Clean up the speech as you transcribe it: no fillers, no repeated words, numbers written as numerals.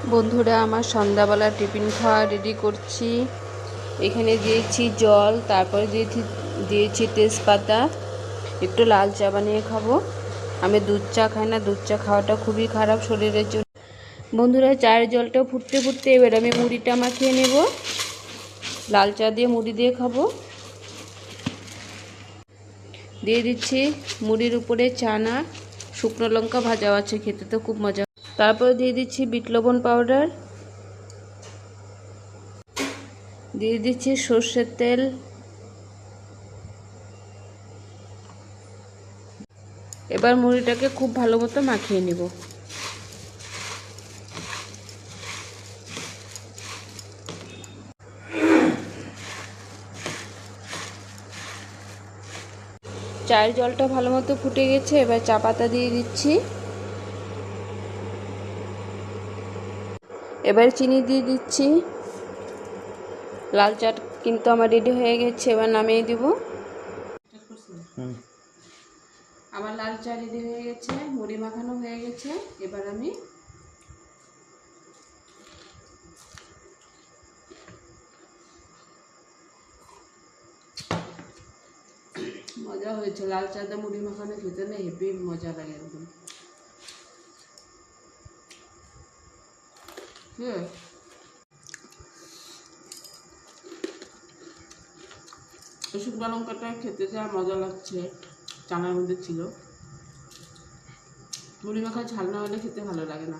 বন্ধুরা, আমার সন্ধ্যাবেলা টিফিন খাওয়া রেডি করছি। এখানে দিয়েছি জল, তারপরে দিয়েছি তেজপাতা। একটু লাল চা বানিয়ে খাবো। আমি দুধ চা খাই না, দুধ চা খাওয়াটা খুবই খারাপ শরীরের জন্য। বন্ধুরা, চায়ের জলটা ফুটতে ফুটতে এবার আমি মুড়িটা মাখিয়ে নেব। লাল চা দিয়ে মুড়ি দিয়ে খাবো। দিয়ে দিচ্ছি মুড়ির উপরে চানা, শুকনো লঙ্কা ভাজা আছে, খেতে তো খুব মজা। তারপরে দিয়ে দিচ্ছি বিট লবণ পাউডার, দিয়ে দিচ্ছি সর্ষের তেল, এবার মুড়িটাকে খুব ভালো মতো মাখিয়ে নিব। চায়ের জলটা ভালো মতো ফুটে গেছে, এবার চা পাতা দিয়ে দিচ্ছি। এবার চিনি দিয়ে দিচ্ছি। লাল চা কিন্তু আমার রেডি হয়ে গেছে, এবার নামিয়ে দিব। আমার লাল চা রেডি হয়ে গেছে, মুড়ি মাখানো হয়ে গেছে। এবার আমি মজা হয়েছে। লাল চা দিয়ে মুড়ি মাখানো খেতে না হেভি মজা লাগে একদম। শুকনো লঙ্কাটা খেতে যা মজা লাগছে, চানার মধ্যে ছিল। মুড়ি মাখা ঝাল না হলে খেতে ভালো লাগে না।